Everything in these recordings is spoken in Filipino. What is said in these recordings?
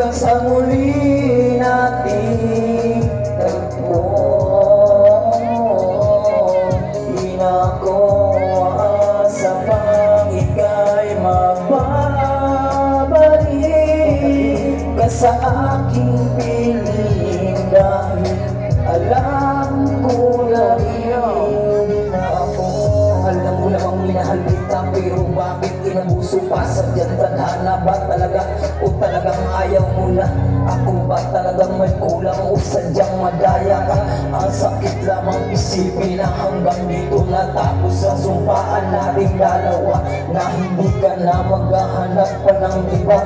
hanggang sa muli nating tagpo. Di na ko asa pang ika'y magbabalik ka sa aking piling, dahil alam ko na hindi na ako. Alam mo namang minahal kita, pero bakit inabuso pa? Sadyang tadhana ba talaga? O talagang ayaw mo na? Ako ba talagang may kulang? O sadyang madaya ka? Ang sakit lamang isipin na hanggang dito natapos ang sumpaan nating dalawa, na hindi ka na maghahanap pa ng iba.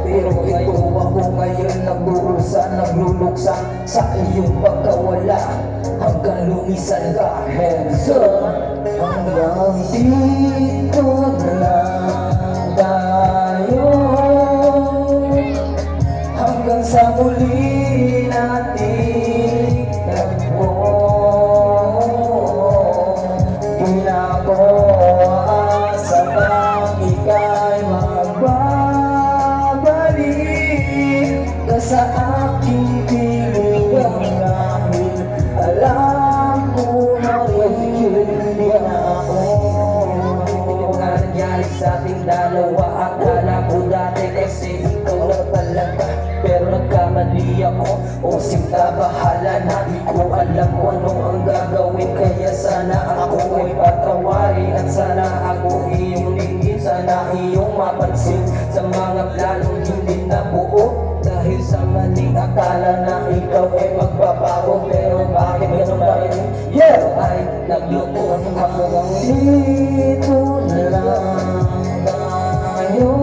Pero ito ako ngayon nagdurusa, nagluluksa sa iyong pagkawala, hanggang lumisan ka. Hands up, hanggang dito na lang tayo, hanggang sa muli nating tagpo. Di na ko asa pang ika'y magbabalik ka sa aking piling, dahil alam ko na hindi na ako. Hindi mo nga nangyari sa ating dalawa. Akala ko dati kasi ikaw na talaga, pero nagkamali ako. O sinta, bahala na, di ko alam kung ano ang gagawin. Kaya sana ako ay patawarin, at sana ako iyong lingin. Sana iyong mapansin sa mga planong hindi nabuo, dahil sa maling akala na ikaw ay magbabago. Pero bakit ganun ba rin? Yeah! Ay nagloko hanggang dito na lang tayo,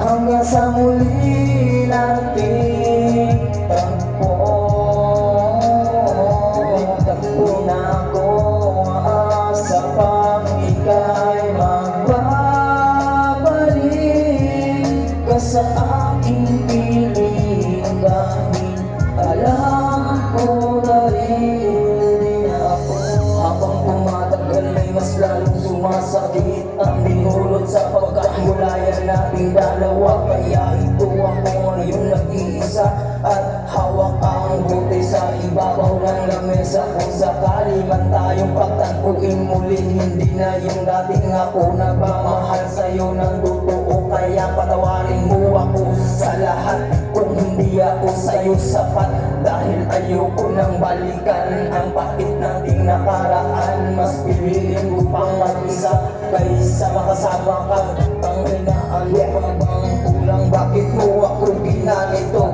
hanggang sa muli nating tagpo. Di na ko asa pang ika'y magbabalik ka sa aking piling, dahil alam ko na rin na ako. Habang tumatagal ay mas lalong sumasakit ang binulot sa pagkahiwalayan nating dalawa. Kaya ito ako ngayon nag-iisa, at hawak ang bote sa ibabaw ng lamesa. Kung sakali man tayong pagtagpuin muli, hindi na yung dating ako nagmamahal sa'yo ng totoo. Kaya patawarin mo ako sa lahat kung hindi ako sa'yo sapat, dahil ayoko nang balikan ang pakit nating nakaraan. Mas piliin ko pang mag-isa kaysa makasama ka. Tangina, ano pa bang kulang? Bakit mo ako ginanito?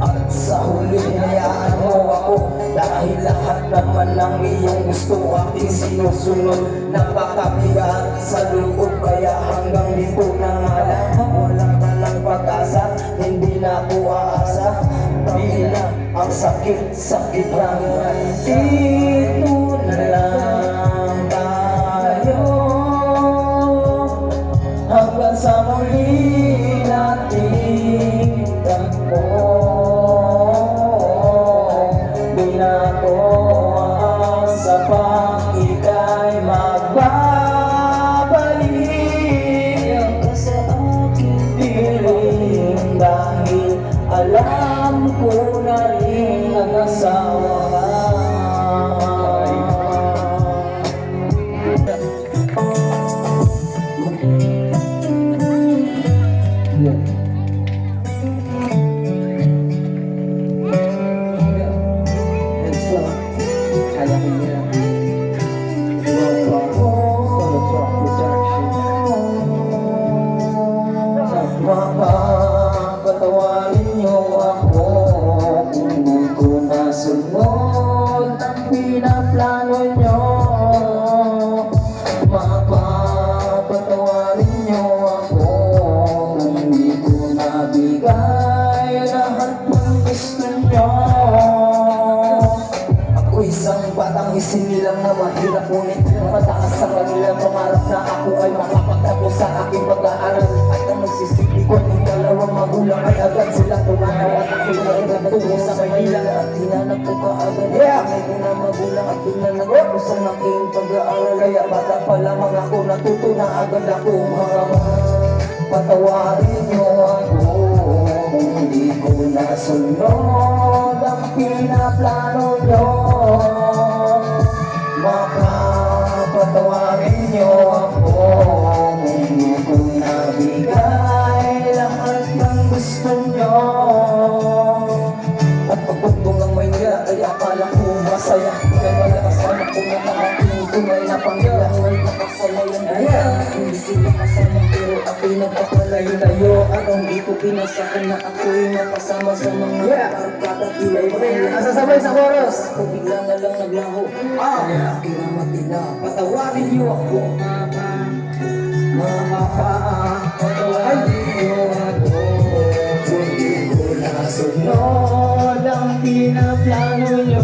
At sa huli hayaan mo ako, dahil lahat naman ng iyong gusto aking sinusunod. Napakabigat sa loob, kaya hanggang dito na nga lang. Wala ka ng pag-asa, hindi na ako aasa. Di na ang sakit lang. Dito na lang tayo, hanggang sa muli nating tagpo. Di na ko asa pang ika'y magbabalik ka sa aking piling, dahil alam ko na rin ang asawa ka. Patawarin niyo ako kung di ko nasunod ang pinaplano niyo. Patawarin niyo ako kung di ko nabigay lahat ng gusto niyo. Ako isang batang isinilang na mahirap, ngunit mataas sa kanilang pangarap na ako ay makapagtapos sa aking pag-aaral. At ang magsisiklikon ng dalawang magulang ay agad silang tumahay, at ako na rin nagtungo sa Manila. At hinanap ko kaagad ang ko na magulang, at doon na nagtapos ang aking pag-aaral. Kaya bata pa lamang ako natuto na agad ako mga patawarin niyo ako kung hindi ko nasunod ang pinaplano niyo. Baka patawarin niyo ako kung hindi ko nabigay lahat ng gusto niyo. At pagbugtong ng Maynila ay akala ko masaya, kaya malakas anak ko na nakatingin ko may napangyalang may nakasalayan kaya hindi sila kasama pero ako'y nagpapalayo-layo. At hindi ko pinasakan na ako'y mapasama sa mga karkada kilay bayan. Sasabay sa chorus. Ako bigla na lang naglaho, kaya aking namatila. Patawarin niyo ako, patawarin niyo ako kung di ko nasunod ang pinaplano niyo.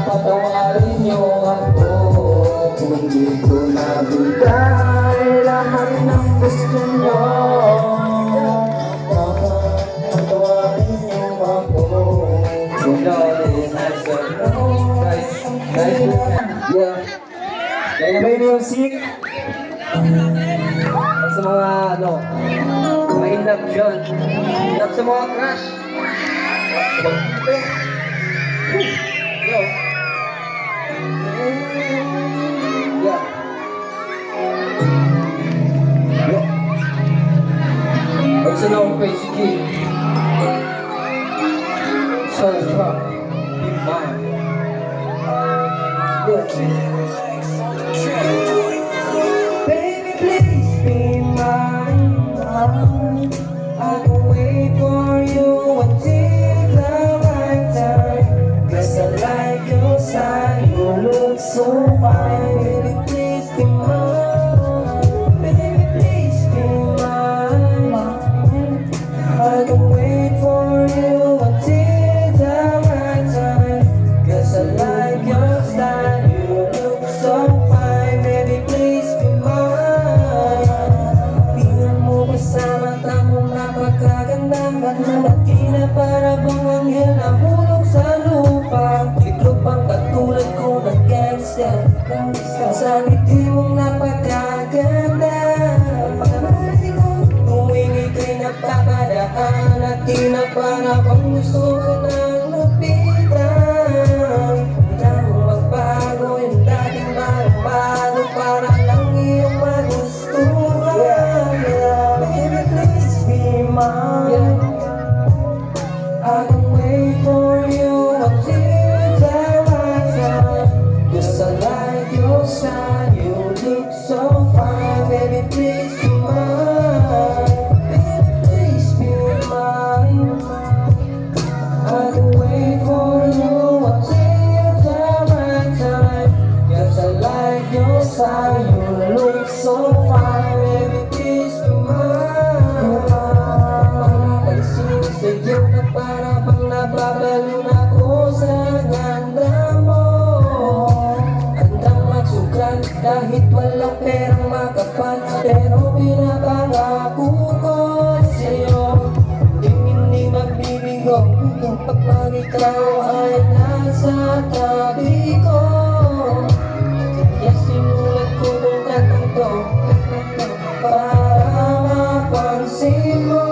Patawarin niyo ako kung di ko nabigay lahat ng gusto niyo. Patawarin niyo ako kung di Guys, yeah. Kaya may music. Sa mga mga in love dyan. In love sa mga crush. Yo. Yeah. Yo. What's the name? Crazy Kid. So strong. Mine. Baby, please be mine. I can wait for you until the right time. 'Cause I like your style, you look so fine. Baby, please be mine. Baby, please be mine. I can wait for you until the right time. 'Cause I like your style, you look so fine. Baby, please be mine. Tingnan mo ba sa mata mo napakaganda? At di na para bang anghel na hulog sa lupa. Itlog pang katulad ko ng gangster. Sa ngiti mong napakaganda. Pagkamali ko, tuwing ika'y napapadaan. At di na para bang gusto ko ng lapitan. Hindi mo magbago yung dating bago para lang iyong magustuhan. Baby, please be mine. I can wait for you until the right time. 'Cause I like your style, you look so fine. Baby, please be mine. Baby, please be mine. I can wait for you until the right time. 'Cause I like your style, you look so fine. Baby, please be mine. Pagpansin sa'yo na para bang nababalon ako sa ganda mo. Handang magsugal kahit walang perang makapal, pero pinapangako ko sa'yo, hindi magbibigo kapag ikaw ay nasa tabi ko. Kaya sinulat ko ng kantang to para mapansin mo.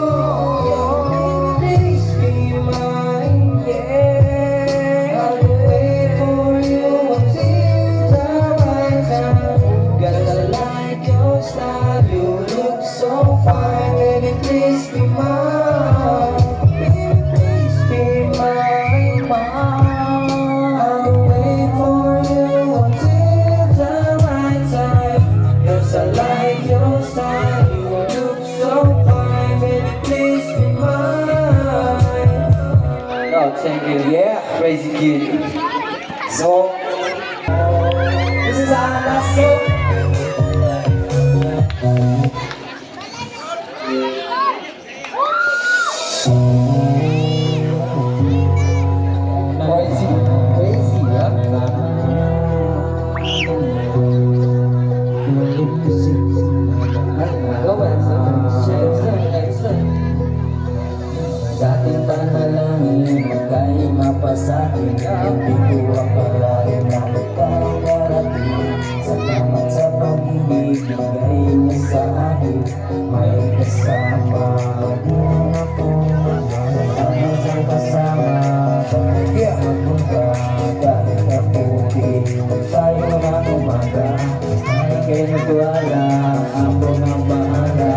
Baby, please be mine, yeah. I'll wait for you until the right time. 'Cause I like your style, you look so fine. Baby, please be mine. Baby, please be mine. I'll wait for you until the right time. 'Cause I like your style, you look so fine. Baby, please be mine. Oh, thank you. Yeah, Crazy Kid. So, this is our last song. Crazy, yeah? Dating panalangin, magkay mapasakin. Hindi ko akalain na ikaw darating. Salamat sa pag-ibig. ibigay niya sa akin. May kasama din ako, may kasama. Yeah. Kahit ako din tayo ng umaga, ika'y nagwala, ako nang bahala.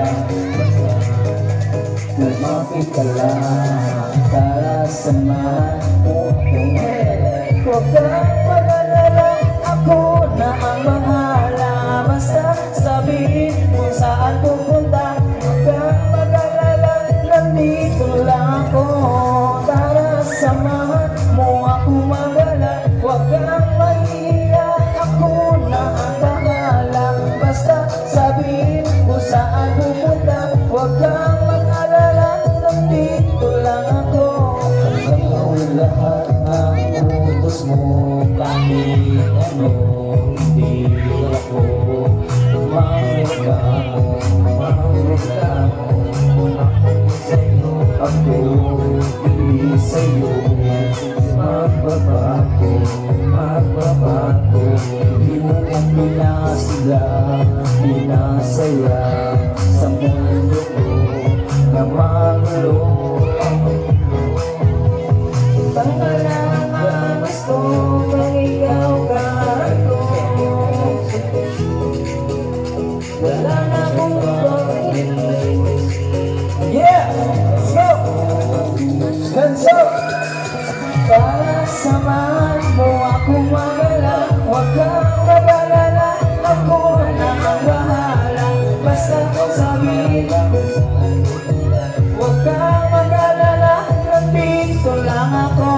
Lumapit ka lang para samahan mo akong huwag kang mag-alala, ako na ang bahala. Basta sabihin kung saan pupunta. Huwag kang mag-alala, nandito lang ako. Tara samahan mo ako magala. Huwag kang mahiya, ako na ang bahala. Basta sabihin kung saan pupunta. Huwag kang mag-alala, nandito lang ako. Hanggang gawin lahat ng utos mo, kahit ano, hindi ako mamigamo, mamigamo. Ako, hindi sa'yo, magbabago, magbabago. Di mo kong pinasila, pinasaya sa mundo ko na magulo. Pangalangan gusto pag ikaw ka ako. Wala na akong pagkain. Yeah! Let's go! Let's go! Para samahan mo ako magala. Huwag kang mag-alala, ako na ang bahala. Basta sabihin, huwag kang mag-alala, nandito lang ako.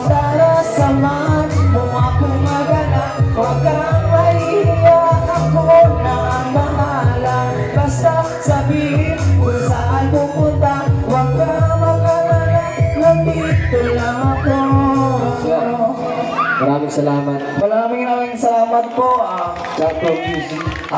Tara samahan mo ako magala. Huwag kang mahiya, ako na ang bahala. Basta sabihin kung saan pupunta. Huwag kang mag-alala, nandito lang ako. Maraming salamat. Maraming salamat po. Chato Music.